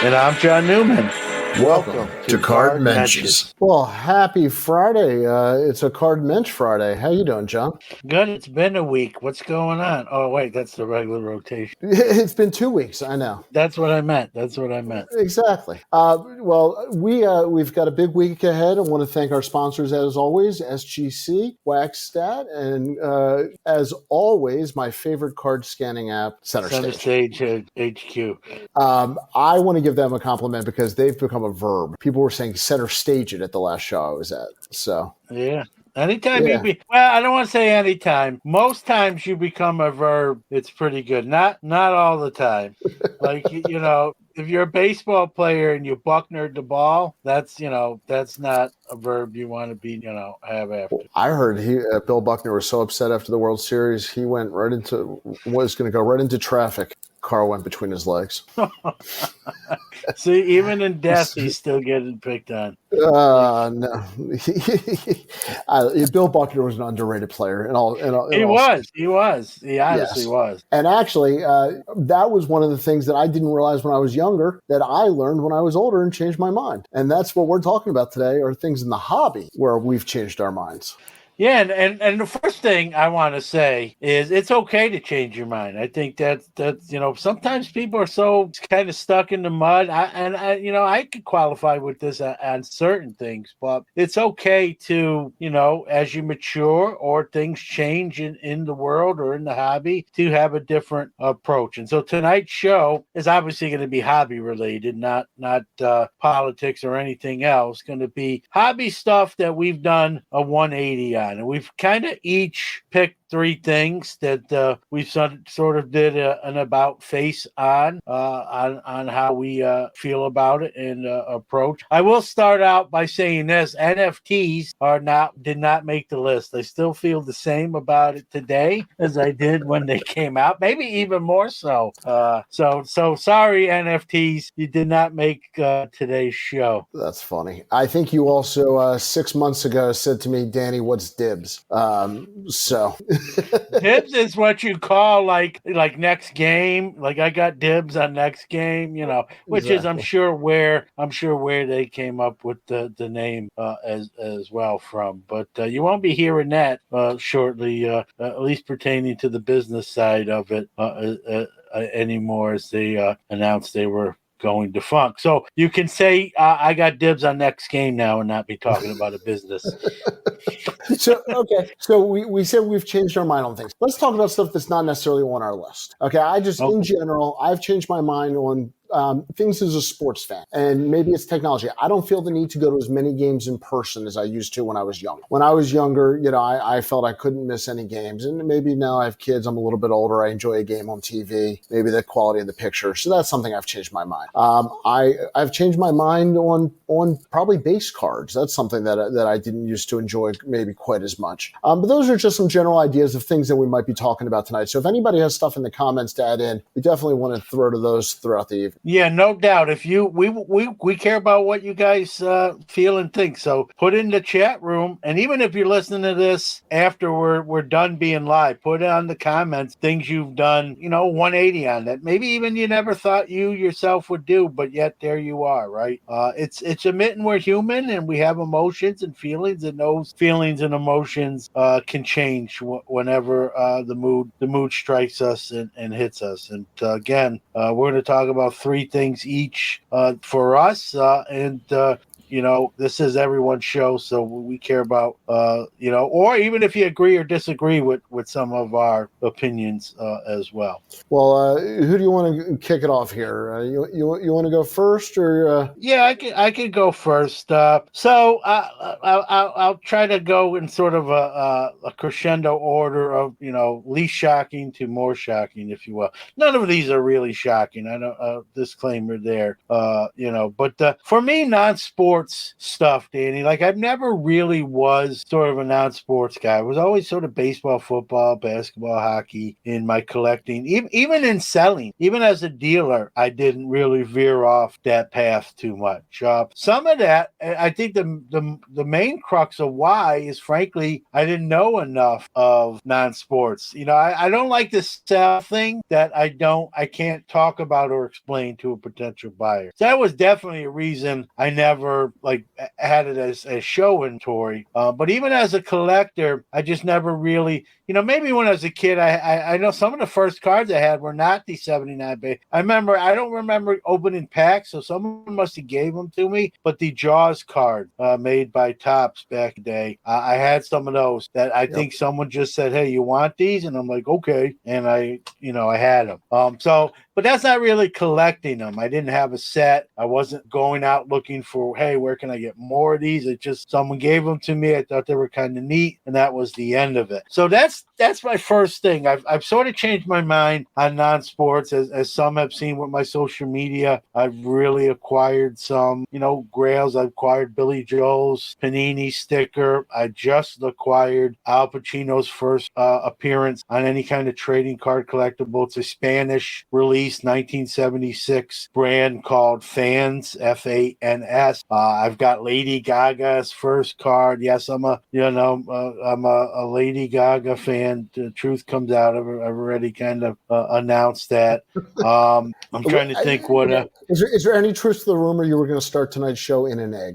And I'm John Newman. Welcome to Cardmensches. Well, happy Friday. It's a Cardmensch Friday. How you doing, John? Good. It's been a week. What's going on? Oh, wait, that's the regular rotation. It's been 2 weeks, I know. That's what I meant. Exactly. We've got a big week ahead. I want to thank our sponsors, as always, SGC, WaxStat, and as always, my favorite card scanning app, Center Stage HQ. I want to give them a compliment because they've become a verb. People were saying center stage it at the last show I was at. So yeah. Anytime I don't want to say anytime. Most times you become a verb, it's pretty good. Not all the time. Like, if you're a baseball player and you Buckner the ball, that's not a verb you want to be, have after. I heard Bill Buckner was so upset after the World Series, he was going to go right into traffic. Car went between his legs. See, even in death, he's still getting picked on. No. Bill Buckner was an underrated player. He honestly was. And actually, that was one of the things that I didn't realize when I was younger that I learned when I was older and changed my mind. And that's what we're talking about today, are things in the hobby where we've changed our minds. Yeah, and the first thing I want to say is it's okay to change your mind. I think that sometimes people are so kind of stuck in the mud. I could qualify with this on certain things, but it's okay to, as you mature or things change in the world or in the hobby, to have a different approach. And so tonight's show is obviously going to be hobby related, not politics or anything else. Going to be hobby stuff that we've done a 180 on. And we've kind of each picked three things that we sort of did an about face on how we feel about it and approach. I will start out by saying this: NFTs did not make the list. I still feel the same about it today as I did when they came out, maybe even more so. So sorry, NFTs, you did not make today's show. That's funny. I think you also 6 months ago said to me, Danny, what's dibs? Dibs is what you call like next game. Like, I got dibs on next game, which exactly. Is I'm sure where they came up with the name as well from. But you won't be hearing that shortly, at least pertaining to the business side of it anymore, as they announced they were going defunct. So you can say I got dibs on next game now and not be talking about a business. So we said we've changed our mind on things. Let's talk about stuff that's not necessarily on our list. In general, I've changed my mind on things as a sports fan, and maybe it's technology. I don't feel the need to go to as many games in person as I used to when I was young. When I was younger, I felt I couldn't miss any games, and maybe now I have kids. I'm a little bit older. I enjoy a game on TV, maybe the quality of the picture. So that's something I've changed my mind. I've changed my mind on probably base cards. That's something that I didn't used to enjoy maybe quite as much. But those are just some general ideas of things that we might be talking about tonight. So if anybody has stuff in the comments to add in, we definitely want to throw to those throughout the evening. Yeah, no doubt. If we care about what you guys feel and think, so put in the chat room, and even if you're listening to this after we're done being live, put on the comments things you've done, 180 on that. Maybe even you never thought you yourself would do, but yet there you are, right? It's admitting we're human and we have emotions and feelings, and those feelings and emotions can change whenever the mood strikes us and hits us. And again, we're going to talk about three things each for us, and this is everyone's show, so we care about or even if you agree or disagree with some of our opinions as well. Well, who do you want to kick it off here? You want to go first, or Yeah, I could go first. So I'll try to go in sort of a crescendo order of least shocking to more shocking, if you will. None of these are really shocking. I know, disclaimer there. But for me, non-sport sports stuff, Danny. Like, I've never really was sort of a non-sports guy. I was always sort of baseball, football, basketball, hockey in my collecting. Even in selling, even as a dealer, I didn't really veer off that path too much. Some of that, I think the main crux of why is, frankly, I didn't know enough of non-sports. I don't like to sell thing that I can't talk about or explain to a potential buyer. So that was definitely a reason I never had it as a show inventory. But even as a collector, I just never really, maybe when I was a kid, I know some of the first cards I had were not the 79 base. I don't remember opening packs, so someone must have gave them to me. But the Jaws card made by Topps back in the day, I had some of those that I think someone just said, "Hey, you want these?" And I'm like, "Okay," and I had them. But that's not really collecting them. I didn't have a set. I wasn't going out looking for, hey, where can I get more of these? It just someone gave them to me. I thought they were kind of neat, and that was the end of it. So that's my first thing. I've sort of changed my mind on non-sports, as some have seen with my social media. I've really acquired some, grails. I've acquired Billy Joel's Panini sticker. I just acquired Al Pacino's first appearance on any kind of trading card collectible. It's a Spanish release, 1976 brand called Fans, Fans. I've got Lady Gaga's first card. Yes, I'm a Lady Gaga fan. The truth comes out. I've already kind of announced that. I'm trying to think what. Is there any truth to the rumor you were going to start tonight's show in an egg?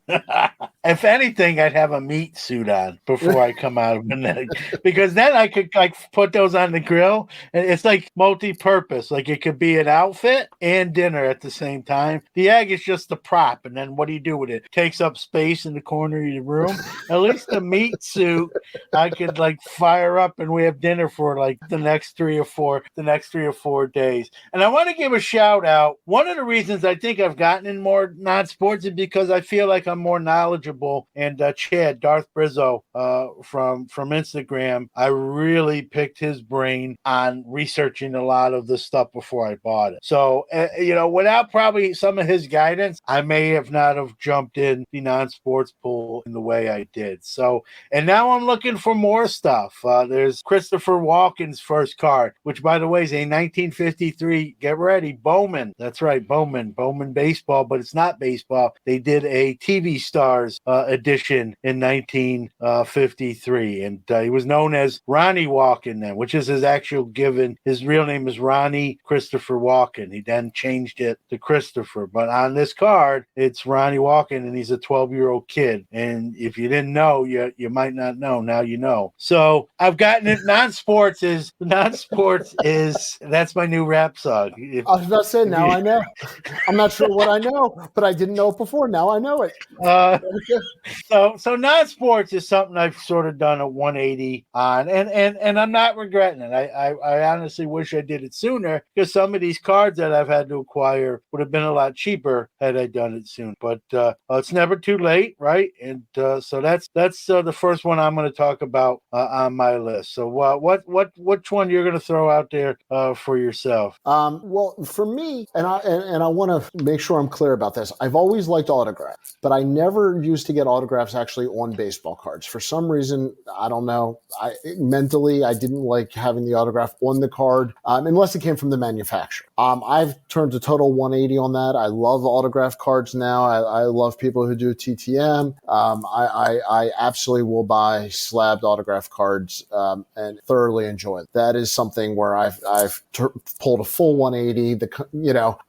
If anything, I'd have a meat suit on before I come out of an egg, because then I could put those on the grill, and it's multi-purpose. It could be an outfit and dinner at the same time. The egg is just the prop, and then what do you do with it? It takes up space in the corner of your room. At least the meat suit, I could fire up, and we have dinner for the next 3 or 4 days. And I want to give a shout out. One of the reasons I think I've gotten in more non-sports is because I feel like I'm more knowledgeable. And Chad, Darth Brizzo from Instagram, I really picked his brain on researching a lot of the stuff before I bought it. So, without probably some of his guidance, I may have not have jumped in the non-sports pool in the way I did. So, and now I'm looking for more stuff. There's Christopher Walken's first card, which, by the way, is a 1953, get ready, Bowman. That's right, Bowman baseball, but it's not baseball. They did a TV Stars edition in 1953, and he was known as Ronnie Walken then, which is his actual given. His real name is Ronnie Christopher Walken. He then changed it to Christopher, but on this card it's Ronnie Walken, and he's a 12-year-old kid. And if you didn't know, you might not know. Now you know. So I've gotten it. Non-sports is that's my new rap song. I was about to say, now I know. I'm not sure what I know, but I didn't know it before. Now I know it. So non-sports is something I've sort of done a 180 on, and I'm not regretting it. I honestly wish I did it sooner, because some of these cards that I've had to acquire would have been a lot cheaper had I done it soon. But it's never too late, right? And so that's the first one I'm going to talk about on my list. So which one you're going to throw out there for yourself? Well, for me, and I want to make sure I'm clear about this. I've always liked autographs, but I never used to get autographs actually on baseball cards. For some reason, I don't know. Mentally, I didn't like having the autograph on the card unless it came from the manufacturer. I've turned a total 180 on that. I love autograph cards now. I love people who do TTM. I absolutely will buy slabbed autograph cards and thoroughly enjoy it. That is something where I've pulled a full 180.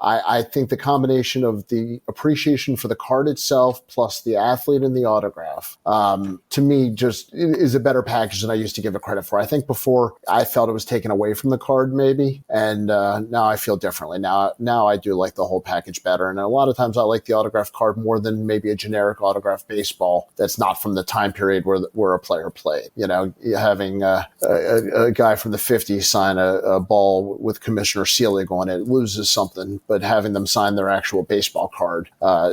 I think the combination of the appreciation for the card itself plus the athlete and the autograph, to me, just is a better package than I used to give it credit for. I think before I felt it was taken away from the card maybe, and now I feel differently. Now I do like the whole package better, and a lot of times I like the autograph card more than maybe a generic autograph baseball that's not from the time period where a player played. Having a guy from the 50s sign a ball with Commissioner Selig on it loses something, but having them sign their actual baseball card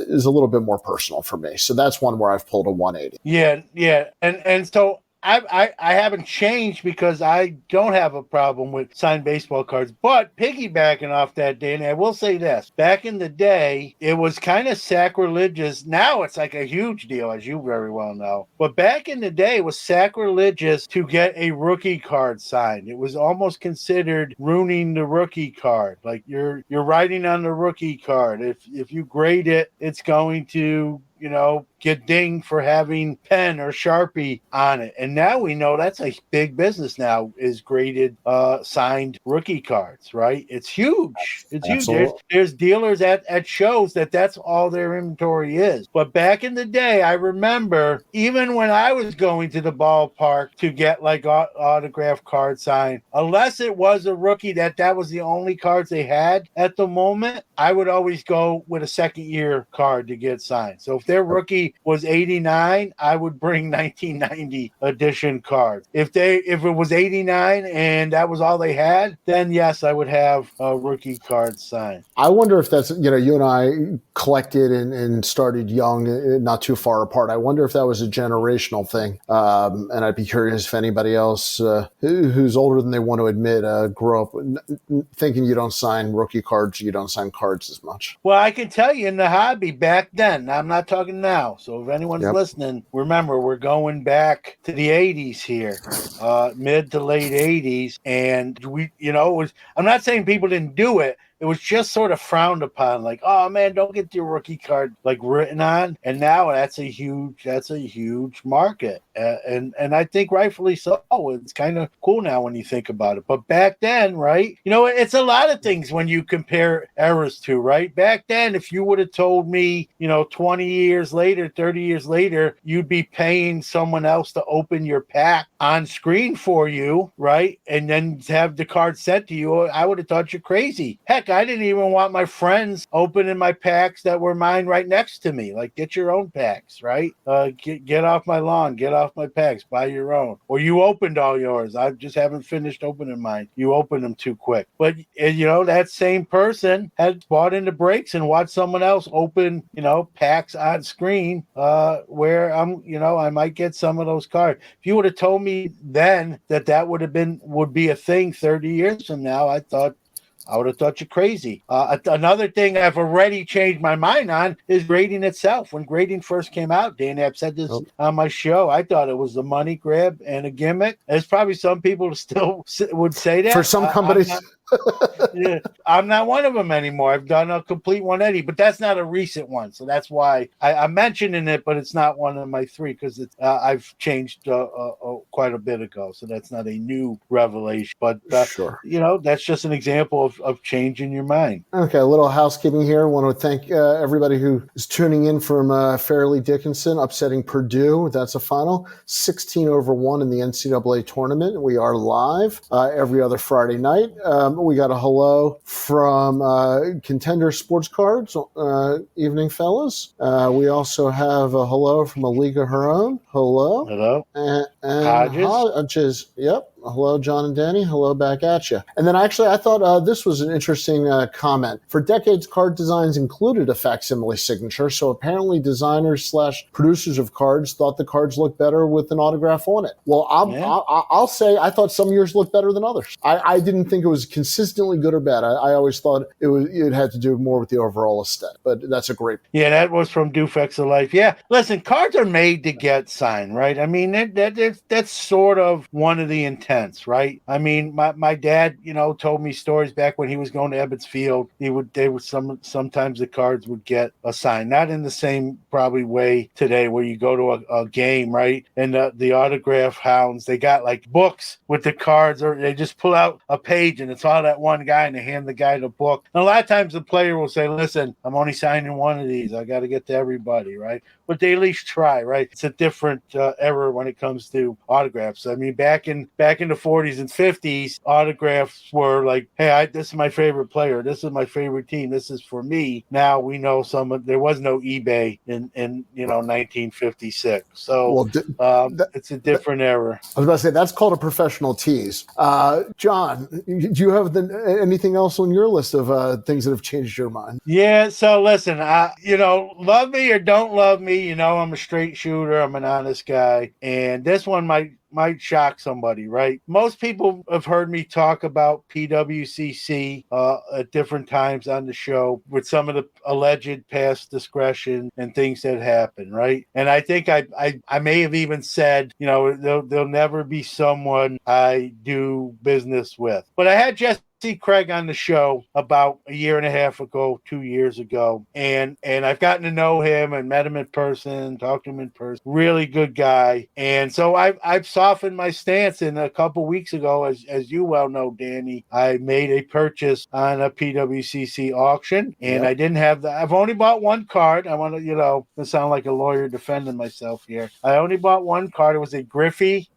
is a little bit more personal for me. So that's one where I've pulled a 180. Yeah. And so I haven't changed because I don't have a problem with signed baseball cards. But piggybacking off that, Danny, I will say this. Back in the day, it was kind of sacrilegious. Now it's like a huge deal, as you very well know. But back in the day, it was sacrilegious to get a rookie card signed. It was almost considered ruining the rookie card. Like you're writing on the rookie card. If you grade it, it's going to get dinged for having pen or Sharpie on it. And now we know that's a big business now, is graded signed rookie cards, right? It's huge. It's huge. There's dealers at shows that's all their inventory is. But back in the day, I remember even when I was going to the ballpark to get like autograph card signed, unless it was a rookie that was the only cards they had at the moment, I would always go with a second year card to get signed. So if their rookie was 89, I would bring 1990 edition cards. If it was 89 and that was all they had, then yes, I would have a rookie card signed. I wonder if that's, you and I collected and started young, not too far apart. I wonder if that was a generational thing. And I'd be curious if anybody else who's older than they want to admit grew up thinking you don't sign rookie cards, you don't sign cards as much. Well, I can tell you in the hobby back then, I'm not talking now. So if anyone's listening, remember, we're going back to the 80s here, mid to late 80s. And I'm not saying people didn't do it. It was just sort of frowned upon, like, oh man, don't get your rookie card like written on. And now that's a huge market, and I think rightfully so. It's kind of cool now when you think about it. But back then, right? It's a lot of things when you compare eras to, right? Back then, if you would have told me, 20 years later, 30 years later, you'd be paying someone else to open your pack on screen for you, right, and then have the card sent to you, I would have thought you're crazy. Heck, I didn't even want my friends opening my packs that were mine right next to me. Like, get your own packs, right? Get off my lawn, get off my packs, buy your own. Or you opened all yours. I just haven't finished opening mine. You opened them too quick. But, that same person had bought into breaks and watched someone else open, packs on screen where I might get some of those cards. If you would have told me then that would be a thing 30 years from now, I would have thought you crazy. Another thing I've already changed my mind on is grading itself. When grading first came out, Danny, I've said this on my show, I thought it was a money grab and a gimmick. There's probably some people still would say that. For some companies. I'm not one of them anymore. I've done a complete 180, but that's not a recent one. So that's why I'm mentioning it, but it's not one of my three because I've changed quite a bit ago. So that's not a new revelation. But, sure. That's just an example of changing your mind. Okay, a little housekeeping here. I want to thank everybody who is tuning in from Fairleigh Dickinson, upsetting Purdue. That's a final 16-1 in the NCAA tournament. We are live every other Friday night. We got a hello from Contender Sports Cards. Evening, fellas. We also have a hello from a league of her own. Hello. Hello. And Hodges. Yep. Hello, John and Danny. Hello back at you. And then actually, I thought this was an interesting comment. For decades, card designs included a facsimile signature, so apparently designers / producers of cards thought the cards looked better with an autograph on it. Well, I'll say I thought some years looked better than others. I didn't think it was consistently good or bad. I always thought it had to do more with the overall aesthetic, but that's a great. Yeah, that was from Dufex of Life. Yeah, listen, cards are made to get signed, right? I mean, that's sort of one of the intents, right? I mean, my dad, told me stories back when he was going to Ebbets Field. Sometimes the cards would get assigned, not in the same probably way today where you go to a game, right? And the autograph hounds, they got like books with the cards, or they just pull out a page and it's all that one guy and they hand the guy the book. And a lot of times the player will say, listen, I'm only signing one of these. I got to get to everybody, right? But they at least try, right? It's a different era when it comes to autographs. I mean, back in the 40s and 50s, autographs were like, hey, this is my favorite player. This is my favorite team. This is for me. Now we know there was no eBay in 1956. So it's a different era. I was about to say, that's called a professional tease. John, do you have anything else on your list of things that have changed your mind? Yeah, so listen, love me or don't love me, I'm a straight shooter. I'm an honest guy. And this one might might shock somebody, right? Most people have heard me talk about PWCC at different times on the show with some of the alleged past discretion and things that happen, right? And I think I may have even said, there'll never be someone I do business with. But I had Jesse Craig on the show about a year and a half ago, 2 years ago, and I've gotten to know him and met him in person, talked to him in person. Really good guy, and so I've softened my stance. And a couple weeks ago, as you well know, Danny, I made a purchase on a PWCC auction, and I didn't have I've only bought one card. I want to sound like a lawyer defending myself here. I only bought one card. It was a Griffey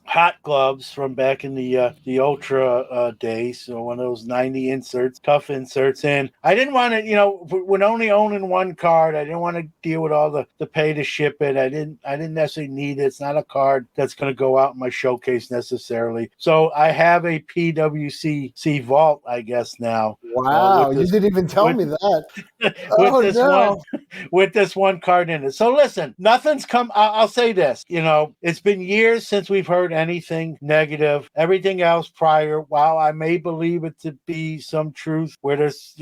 hot gloves from back in the Ultra days. So one of those 90 inserts, tough inserts. And I didn't want to, when only owning one card, I didn't want to deal with all the pay to ship it. I didn't necessarily need it. It's not a card that's going to go out in my showcase necessarily. So I have a PWCC vault, I guess now. Wow, you didn't even tell me that. With this one card in it. So listen, nothing's come. I'll say this. It's been years since we've heard anything negative. Everything else prior, while I may believe it to be some truth, where there's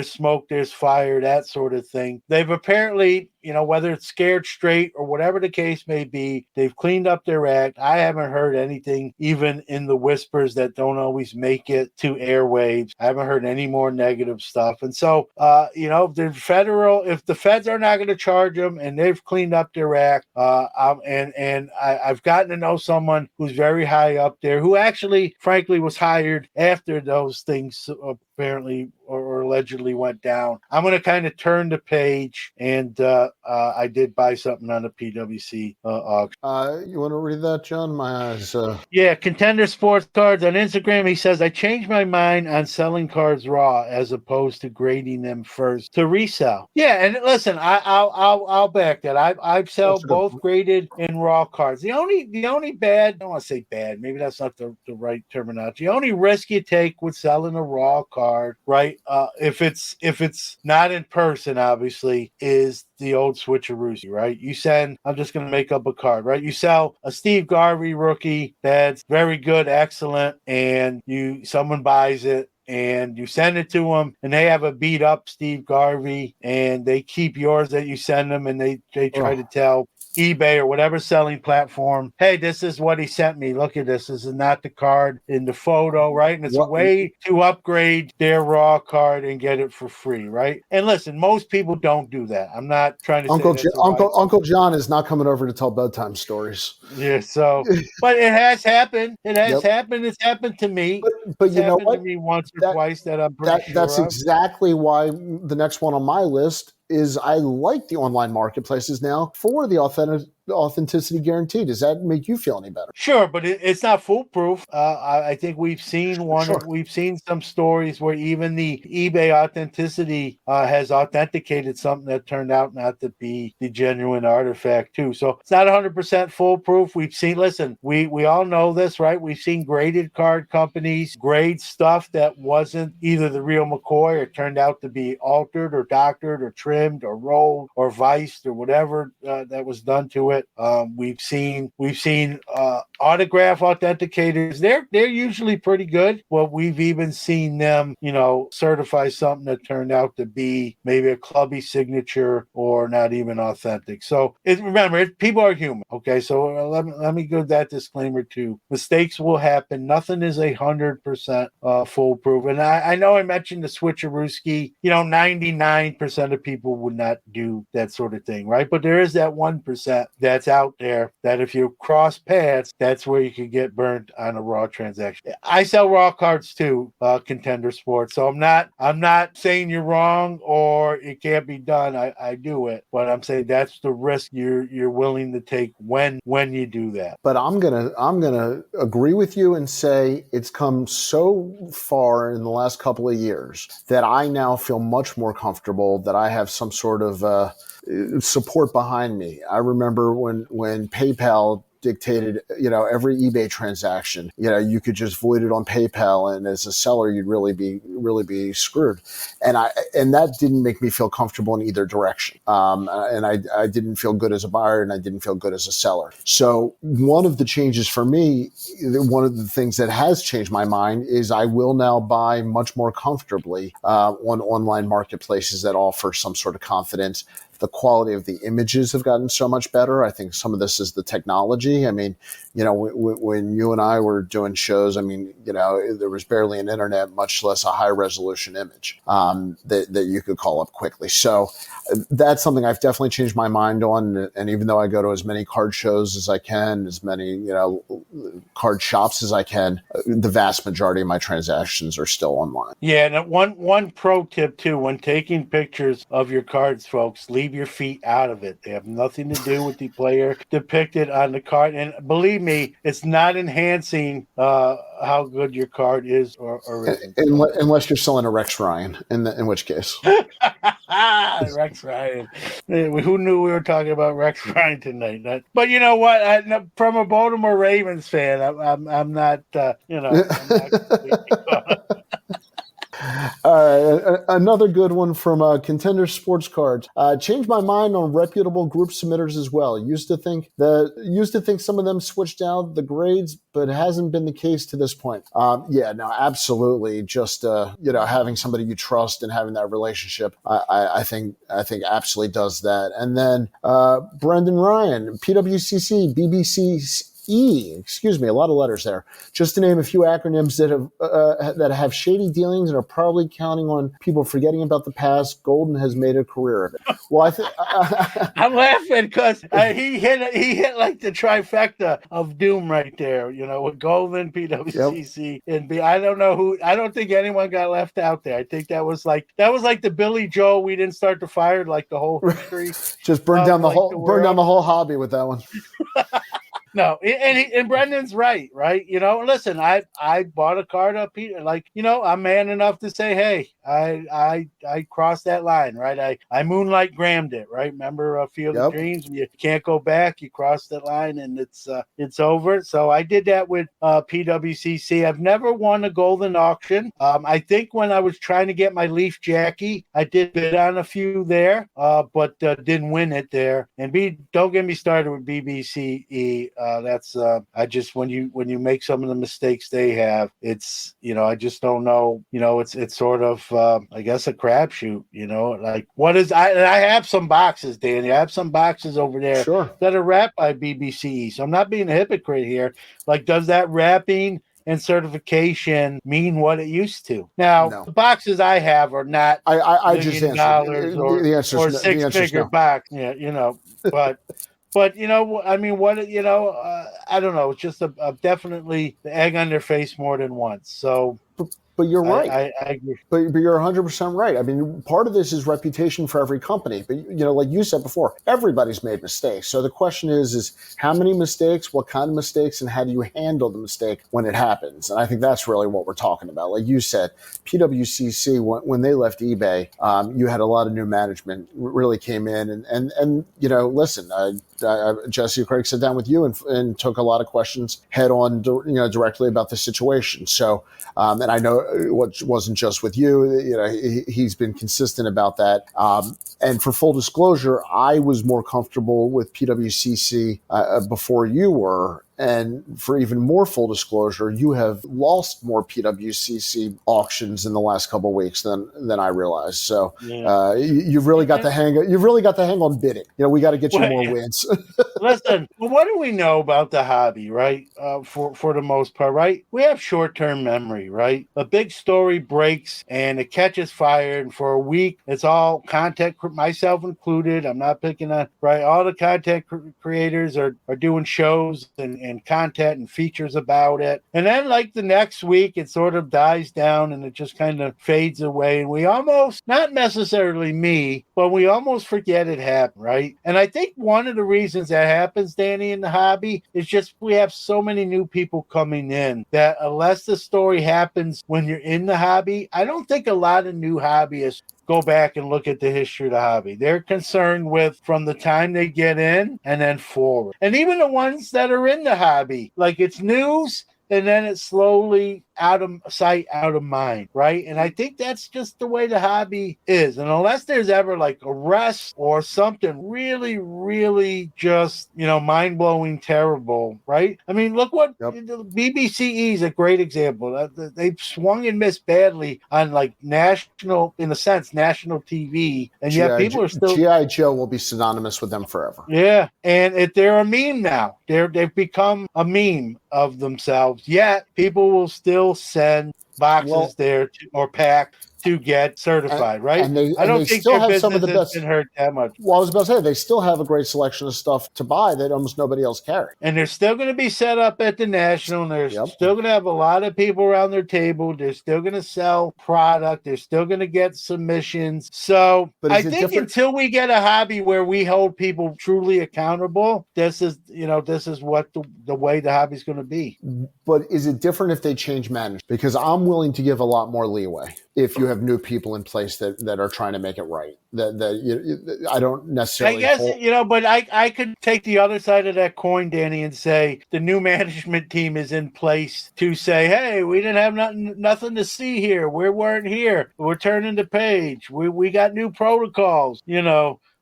smoke, there's fire, that sort of thing. They've apparently, whether it's scared straight or whatever the case may be, they've cleaned up their act. I haven't heard anything, even in the whispers that don't always make it to airwaves. I haven't heard any more negative stuff. And so, if the feds are not going to charge them and they've cleaned up their act, I've gotten to know someone who's very high up there, who actually, frankly, was hired after those things apparently or allegedly went down. I'm going to kind of turn the page, and I did buy something on the PWC auction. You want to read that, John? My eyes. Yeah, Contender Sports Cards on Instagram. He says, I changed my mind on selling cards raw as opposed to grading them first to resell. Yeah, and listen, I'll back that. I've sell both graded and raw cards. The only bad, I don't want to say bad, maybe that's not the right terminology. The only risk you take with selling a raw card, right? If it's not in person, obviously, is the old switcheroo, right? You send, I'm just going to make up a card, right? You sell a Steve Garvey rookie that's very good, excellent, and someone buys it, and you send it to them, and they have a beat up Steve Garvey, and they keep yours that you send them, and they try to tell eBay or whatever selling platform, hey, this is what he sent me. Look at this. This is not the card in the photo, right? And it's a way to upgrade their raw card and get it for free, right? And listen, most people don't do that. I'm not trying to say Uncle John is not coming over to tell bedtime stories. Yeah, so, but it has happened. It has happened. It's happened to me. But you know what? To me once or twice that I'm pretty sure that's of. exactly why the next one on my list is I like the online marketplaces now for the authenticity guarantee. Does that make you feel any better? Sure, but it's not foolproof. I think we've seen we've seen some stories where even the eBay authenticity has authenticated something that turned out not to be the genuine artifact too. So it's not 100% foolproof. We've seen, listen, we all know this, right? We've seen graded card companies grade stuff that wasn't either the real McCoy or turned out to be altered or doctored or trimmed or rolled or viced or whatever that was done to it. We've seen autograph authenticators. They're usually pretty good. Well, we've even seen them, certify something that turned out to be maybe a clubby signature or not even authentic. So remember, people are human. Okay, so let me give that disclaimer too. Mistakes will happen. Nothing is 100% foolproof. And I know I mentioned the switcherooski. 99% of people would not do that sort of thing, right? But there is that 1% that's out there that if you cross paths, that's where you can get burnt on a raw transaction. I sell raw cards too, Contender Sports. So I'm not saying you're wrong or it can't be done. I do it, but I'm saying that's the risk you're willing to take when you do that. But I'm gonna agree with you and say it's come so far in the last couple of years that I now feel much more comfortable that I have some sort of support behind me. I remember when PayPal dictated, every eBay transaction, you could just void it on PayPal, and as a seller, you'd really be screwed. And that didn't make me feel comfortable in either direction. And I didn't feel good as a buyer, and I didn't feel good as a seller. So one of the changes for me, one of the things that has changed my mind is I will now buy much more comfortably on online marketplaces that offer some sort of confidence. The quality of the images have gotten so much better. I think some of this is the technology. I mean, when you and I were doing shows, there was barely an internet, much less a high resolution image that you could call up quickly. So that's something I've definitely changed my mind on. And even though I go to as many card shows as I can, as many, card shops as I can, the vast majority of my transactions are still online. Yeah. And one pro tip too, when taking pictures of your cards, folks, leave your feet out of it. They have nothing to do with the player depicted on the card. And believe me, it's not enhancing how good your card is or isn't. Unless you're selling a Rex Ryan, in which case. Rex Ryan. Who knew we were talking about Rex Ryan tonight? But you know what? From a Baltimore Ravens fan, I'm not, I'm not completely All right, another good one from Contender Sports Cards. Changed my mind on reputable group submitters as well. Used to think some of them switched out the grades, but it hasn't been the case to this point. Absolutely. Just having somebody you trust and having that relationship, I think absolutely does that. And then Brendan Ryan, PWCC, BBC. A lot of letters there. Just to name a few acronyms that have shady dealings and are probably counting on people forgetting about the past. Golden has made a career of it. Well, I think I'm laughing because he hit like the trifecta of doom right there. With Golden, PWCC, and B. I don't know who. I don't think anyone got left out there. I think that was like the Billy Joel. We didn't start the fire, like the whole history. Just burn down the whole hobby with that one. No, and Brendan's right? Listen, I bought a card up here, I'm man enough to say, hey, I crossed that line, right? I Moonlight Grammed it, right? Remember Field of Dreams? You can't go back. You cross that line, and it's over. So I did that with PWCC. I've never won a golden auction. I think when I was trying to get my Leaf Jackie, I did bid on a few there, but didn't win it there. And don't get me started with BBCE. That's I just when you make some of the mistakes they have, it's I just don't know. It's sort of I guess a crapshoot. Like what is I have some boxes, Danny. I have some boxes over there that are wrapped by BBC. So I'm not being a hypocrite here. Like, does that wrapping and certification mean what it used to? Now, the boxes I have are not I just answered or six-figure box. Yeah, but. But, I don't know. It's just a definitely the egg on their face more than once. So But you're right. I agree. But you're 100% right. I mean, part of this is reputation for every company. But, like you said before, everybody's made mistakes. So the question is how many mistakes, what kind of mistakes, and how do you handle the mistake when it happens? And I think that's really what we're talking about. Like you said, PWCC, when they left eBay, you had a lot of new management really came in. And listen, Jesse Craig sat down with you and took a lot of questions head on, directly about the situation. So, and I know what wasn't just with you, he's been consistent about that. And for full disclosure, I was more comfortable with PWCC before you were. And for even more full disclosure, you have lost more PWCC auctions in the last couple of weeks than I realized. So you've really got the hang. You've really got the hang on bidding. We got to get you more wins. Listen, what do we know about the hobby, right? For the most part, right? We have short-term memory, right? A big story breaks and it catches fire, and for a week, it's all content, myself included. I'm not picking on, right? All the content creators are doing shows and content and features about it. And then like the next week, it sort of dies down and it just kind of fades away. And we almost, not necessarily me, but we almost forget it happened, right? And I think one of the reasons that happens, Danny, in the hobby is just we have so many new people coming in that unless the story happens when you're in the hobby, I don't think a lot of new hobbyists go back and look at the history of the hobby. They're concerned with from the time they get in and then forward. And even the ones that are in the hobby, like it's news and then it's slowly out of sight, out of mind, right? And I think that's just the way the hobby is. And unless there's ever like arrest or something really, really just, mind-blowing terrible, right? I mean, look what BBCE is a great example. They've swung and missed badly on like national TV, and yet people are still... G.I. Joe will be synonymous with them forever. Yeah, and they're a meme now. They've become a meme of themselves, yet people will still send boxes or pack to get certified, right? I don't think still have some of the best. Been hurt that much. Well, I was about to say they still have a great selection of stuff to buy that almost nobody else carries. And they're still going to be set up at the National. And they're still going to have a lot of people around their table. They're still going to sell product. They're still going to get submissions. So I think until we get a hobby where we hold people truly accountable, this is what the way the hobby is going to be. But is it different if they change management? Because I'm willing to give a lot more leeway if you have new people in place that are trying to make it right. I don't necessarily. I guess but I could take the other side of that coin, Danny, and say the new management team is in place to say, hey, we didn't have nothing to see here. We weren't here. We're turning the page. We got new protocols. It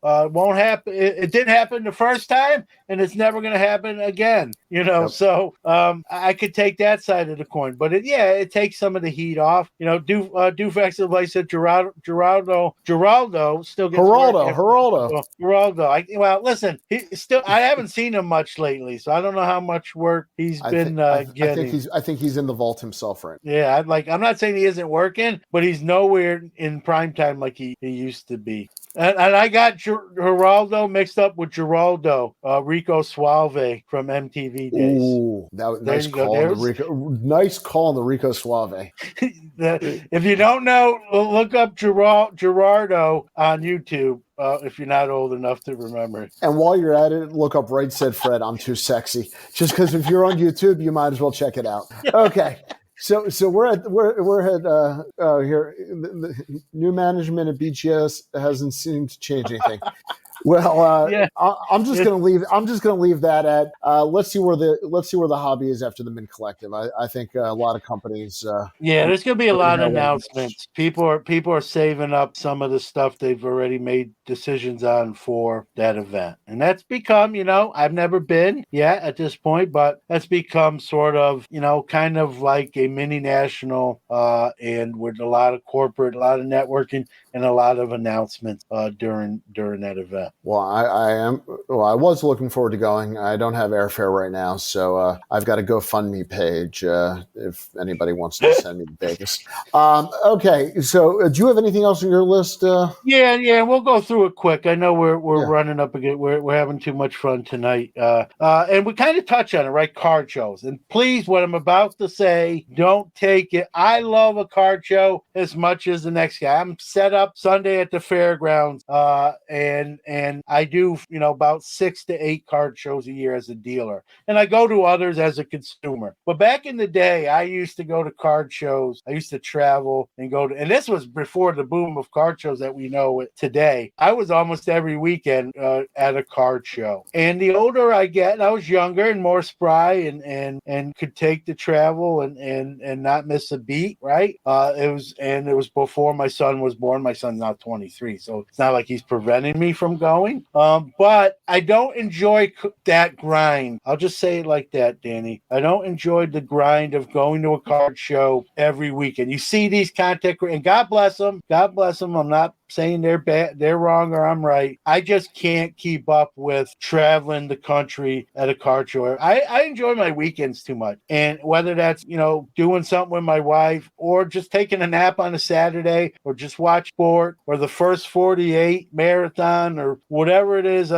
won't happen. It didn't happen the first time, and it's never going to happen again. So I could take that side of the coin, but it takes some of the heat off. Dufak's advice said Geraldo still gets Geraldo. Listen, I haven't seen him much lately, so I don't know how much work he's been getting. I think he's in the vault himself right now. Yeah, I'm not saying he isn't working, but he's nowhere in prime time like he used to be. And I got Geraldo mixed up with Geraldo, Rico Suave from MTV days. Ooh, nice call on the Rico. Nice call on the Rico Suave. If you don't know, look up Gerardo on YouTube. If you're not old enough to remember. And while you're at it, look up Right Said Fred. I'm Too Sexy. Just because if you're on YouTube, you might as well check it out. Okay. So we're at here. The new management at BGS hasn't seemed to change anything. Well, I'm just going to leave that at. Let's see where the hobby is after the Mint Collective. I think a lot of companies. There's going to be a lot of announcements. People are saving up some of the stuff they've already made decisions on for that event, and that's become, I've never been yet at this point, but that's become sort of, kind of like a mini national, and with a lot of corporate, a lot of networking, and a lot of announcements during that event. Well, I was looking forward to going. I don't have airfare right now, so I've got a GoFundMe page if anybody wants to send me to Vegas. Okay, so do you have anything else on your list? Yeah, we'll go through it quick. I know we're running up again. We're having too much fun tonight, and we kind of touch on it, right? Card shows, and please, what I'm about to say, don't take it. I love a card show as much as the next guy. I'm set up Sunday at the fairgrounds, and I do, about 6 to 8 card shows a year as a dealer. And I go to others as a consumer. But back in the day, I used to go to card shows. I used to travel and and this was before the boom of card shows that we know today. I was almost every weekend at a card show. And the older I get, and I was younger and more spry and could take the travel and not miss a beat, right? It was before my son was born. My son's now 23, so it's not like he's preventing me from going. But I don't enjoy that grind. I'll just say it like that, Danny. I don't enjoy the grind of going to a card show every weekend. You see these content, and God bless them. God bless them. I'm not saying they're bad, they're wrong, or I'm right. I just can't keep up with traveling the country at a card show. I enjoy my weekends too much. And whether that's, doing something with my wife or just taking a nap on a Saturday or just watch sport or the first 48 marathon or whatever it is,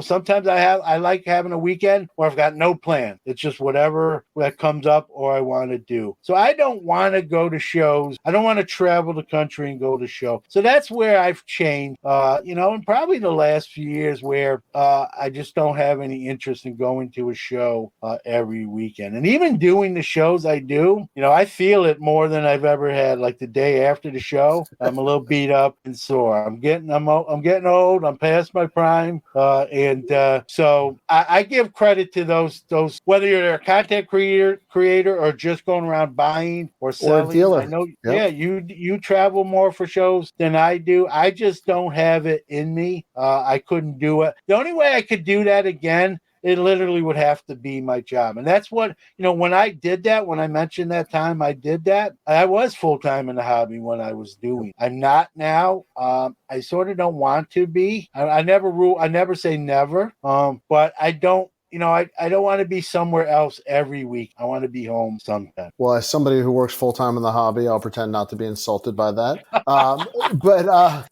sometimes I like having a weekend where I've got no plan. It's just whatever that comes up or I want to do. So I don't want to go to shows. I don't want to travel the country and go to show. So that's where I've changed, in probably the last few years where I just don't have any interest in going to a show every weekend. And even doing the shows I do, I feel it more than I've ever had. Like the day after the show, I'm a little beat up and sore. I'm getting old. I'm past my prime. So I give credit to those, whether you're a content creator or just going around buying or selling. Or a dealer. I know, Yep. you travel more for shows than I do. I just don't have it in me. I couldn't do it. The only way I could do that again, it literally would have to be my job. And that's what, when I did that, when I mentioned that time I did that, I was full-time in the hobby when I was doing. I'm not now. I sort of don't want to be. I never say never. But I don't, I don't want to be somewhere else every week. I want to be home sometime. Well, as somebody who works full-time in the hobby, I'll pretend not to be insulted by that.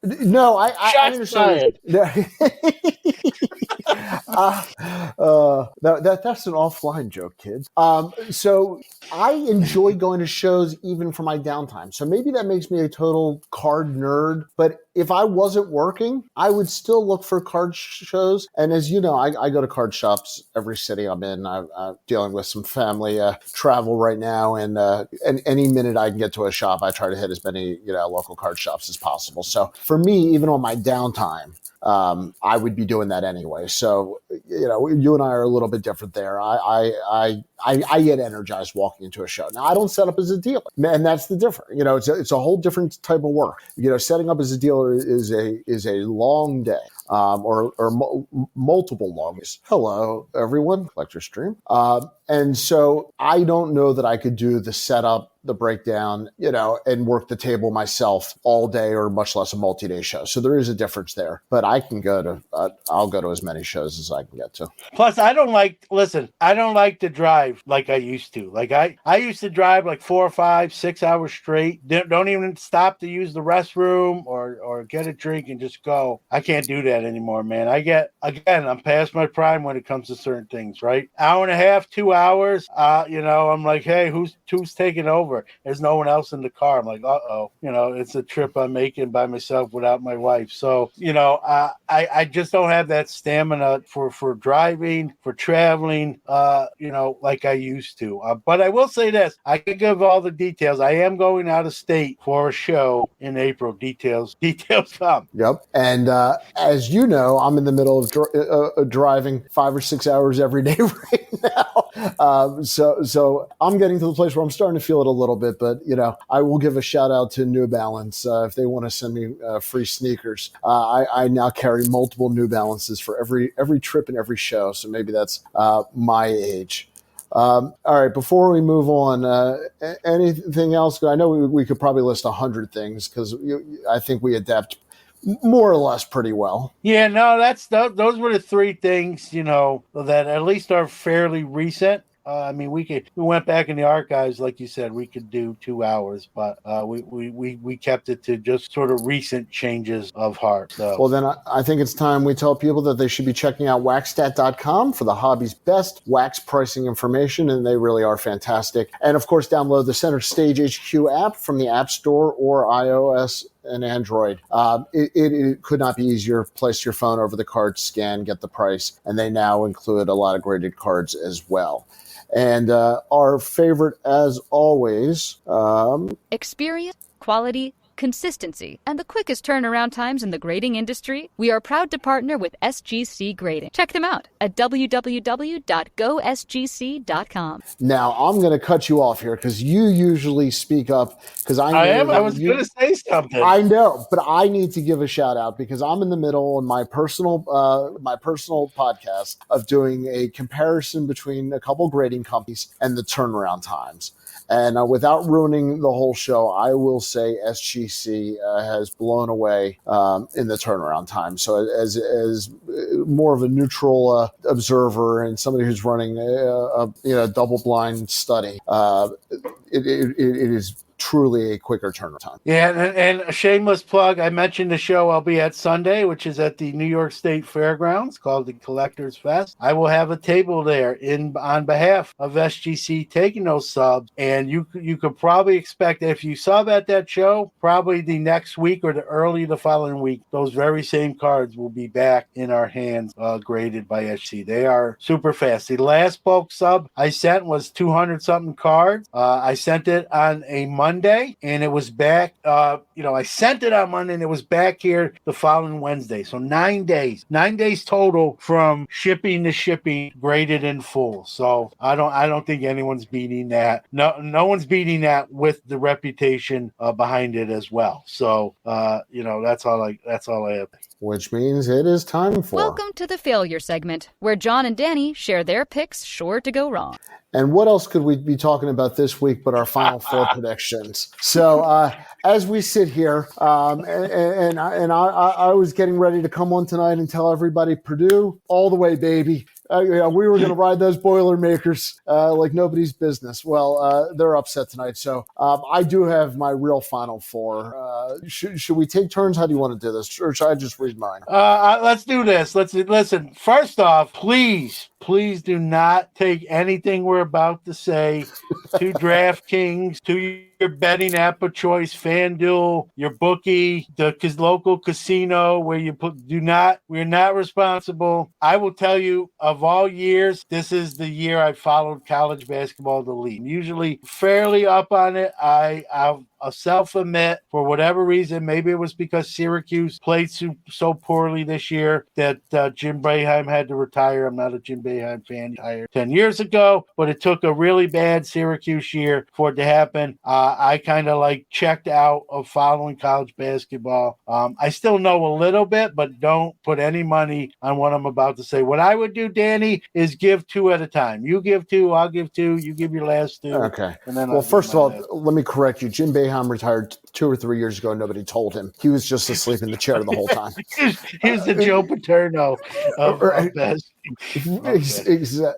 No, I understand. That's an offline joke, kids. So I enjoy going to shows even for my downtime. So maybe that makes me a total card nerd, but if I wasn't working, I would still look for card shows. And as you know, I go to card shops every city I'm in. I'm dealing with some family travel right now, and any minute I can get to a shop, I try to hit as many local card shops as possible. So for me, even on my downtime, I would be doing that anyway. So you and I are a little bit different there. I get energized walking into a show. Now I don't set up as a dealer, and that's the difference. It's a whole different type of work. Setting up as a dealer is a long day, or multiple longs. Hello, everyone, collector stream. And so I don't know that I could do the setup, the breakdown, and work the table myself all day, or much less a multi-day show. So there is a difference there, but I can I'll go to as many shows as I can get to. Plus, I don't like to drive like I used to. Like I used to drive like 4 or 5, 6 hours straight. Don't even stop to use the restroom or get a drink and just go. I can't do that anymore, man. I'm past my prime when it comes to certain things, right? Hour and a half, 2 hours, I'm like, hey, who's taking over? There's no one else in the car. I'm like, it's a trip I'm making by myself without my wife. So, I just don't have that stamina for driving, for traveling, like I used to. But I will say this, I can give all the details. I am going out of state for a show in April. Details come. Yep. And as you know, I'm in the middle of driving 5 or 6 hours every day right now. So I'm getting to the place where I'm starting to feel it a little bit, but I will give a shout out to New Balance if they want to send me free sneakers. I now carry multiple New Balances for every trip and every show, so maybe that's my age. All right, before we move on, anything else? I know we could probably list 100 things because I think we adapt more or less pretty well. Yeah, no, those were the 3 things, that at least are fairly recent. We went back in the archives, like you said, we could do 2 hours, but we kept it to just sort of recent changes of heart. So. Well, then I think it's time we tell people that they should be checking out waxstat.com for the hobby's best wax pricing information, and they really are fantastic. And of course, download the Center Stage HQ app from the App Store or iOS and Android. It could not be easier. Place your phone over the card, scan, get the price, and they now include a lot of graded cards as well. And our favorite, as always, experience, quality, consistency, and the quickest turnaround times in the grading industry. We are proud to partner with SGC Grading. Check them out at www.gosgc.com. Now, I'm going to cut you off here because you usually speak up. Because I was going to say something. I know, but I need to give a shout out because I'm in the middle on my personal podcast of doing a comparison between a couple grading companies and the turnaround times. And without ruining the whole show, I will say SGC has blown away in the turnaround time. So as more of a neutral observer and somebody who's running a double-blind study, it is truly a quicker turnaround time. Yeah, and a shameless plug. I mentioned the show I'll be at Sunday, which is at the New York State Fairgrounds, called the Collectors Fest. I will have a table there on behalf of SGC taking those subs, and you could probably expect, if you sub at that show, probably the next week or the following week, those very same cards will be back in our hands, graded by SGC. They are super fast. The last bulk sub I sent was 200 something cards. I sent it on a Monday, and it was back. I sent it on Monday, and it was back here the following Wednesday. So 9 days total from shipping to shipping, graded in full. So I don't think anyone's beating that. No one's beating that with the reputation behind it as well. So that's all I have. Which means it is time for... Welcome to the failure segment, where John and Danny share their picks sure to go wrong. And what else could we be talking about this week but our Final Four predictions? So as we sit here, and I was getting ready to come on tonight and tell everybody, Purdue, all the way, baby. We were going to ride those Boilermakers like nobody's business. Well, they're upset tonight. So I do have my real Final Four. Should we take turns? How do you want to do this? Or should I just read mine? Let's do this. Listen. First off, please do not take anything we're about to say to DraftKings, to your betting app of choice, FanDuel, your bookie, the local casino where you put. We're not responsible. I will tell you, of all years, this is the year I followed college basketball the lead. I'm usually fairly up on it. I'll self-admit, for whatever reason, maybe it was because Syracuse played so poorly this year that Jim Boeheim had to retire. I'm not a Jim Boeheim fan. He retired 10 years ago, but it took a really bad Syracuse year for it to happen. I kind of checked out of following college basketball. I still know a little bit, but don't put any money on what I'm about to say. What I would do, Danny, is give two at a time. You give two, I'll give two, you give your last two. Okay. And then well, first of all, let me correct you. Jim Boeheim retired 2 or 3 years ago. Nobody told him. He was just asleep in the chair the whole time. He was the Joe Paterno of best.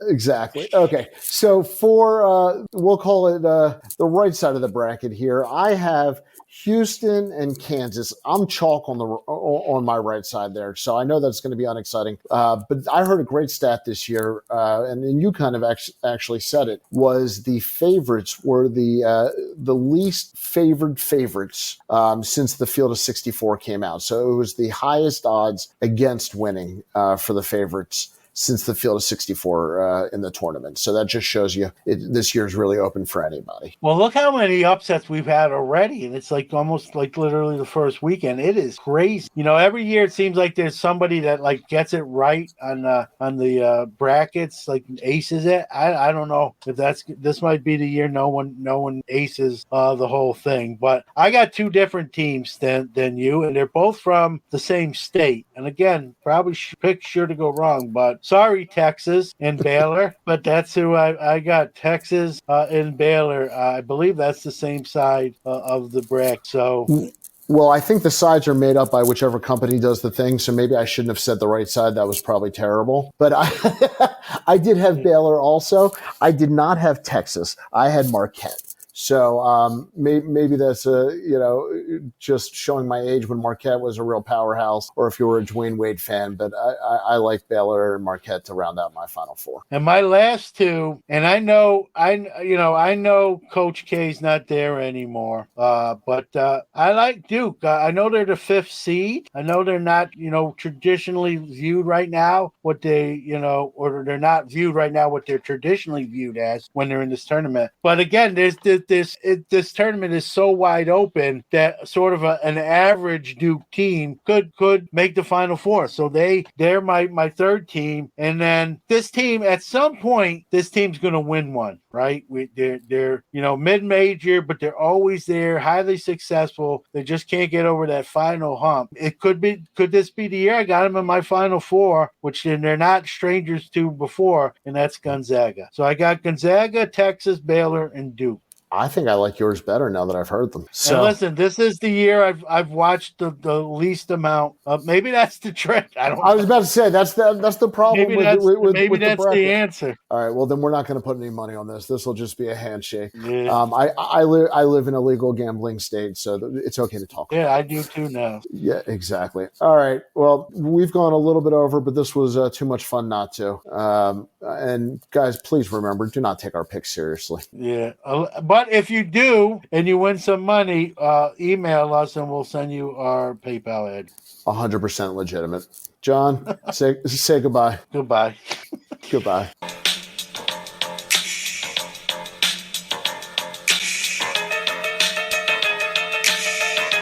Exactly. Okay. So for, we'll call it the right side of the bracket here, I have Houston and Kansas. I'm chalk on my right side there, so I know that's going to be unexciting. But I heard a great stat this year, and you kind of actually said it, was the favorites were the least favored favorites since the field of 64 came out. So it was the highest odds against winning for the favorites since the field of 64 in the tournament. So that just shows you this year's really open for anybody. Well, look how many upsets we've had already. And it's almost literally the first weekend. It is crazy. Every year it seems like there's somebody that gets it right on the brackets, aces it. I don't know if this might be the year no one aces the whole thing. But I got two different teams than you, and they're both from the same state. And again, probably pick sure to go wrong, but sorry, Texas and Baylor, but that's who I got. Texas and Baylor. I believe that's the same side of the bracket. So, well, I think the sides are made up by whichever company does the thing. So maybe I shouldn't have said the right side. That was probably terrible. But I did have Baylor also. I did not have Texas. I had Marquette. So maybe that's just showing my age when Marquette was a real powerhouse, or if you were a Dwayne Wade fan. But I like Baylor and Marquette to round out my Final Four. And my last two, and I know Coach K's not there anymore, but I like Duke. I know they're the 5th seed. I know they're not traditionally viewed right now what they or they're not viewed right now what they're traditionally viewed as when they're in this tournament. But again, this tournament is so wide open that sort of an average Duke team could make the Final Four. So they're my third team, and then this team at some point this team's going to win one, right? They're mid-major, but they're always there, highly successful. They just can't get over that final hump. Could this be the year? I got them in my Final Four, which they're not strangers to before, and that's Gonzaga. So I got Gonzaga, Texas, Baylor, and Duke. I think I like yours better now that I've heard them. So and listen, this is the year I've watched the least amount. Maybe that's the trick. I don't. I was about to say that's the problem Maybe with that's the bracket. the answer. All right, well then we're not going to put any money on this. This will just be a handshake. Yeah. I live in a legal gambling state, so it's okay to talk. Yeah, I do too now. Yeah, exactly. All right. Well, we've gone a little bit over, but this was too much fun not to. And guys, please remember, do not take our picks seriously. Yeah, but if you do and you win some money, email us and we'll send you our PayPal ad. 100% legitimate. John, say goodbye. Goodbye. Goodbye.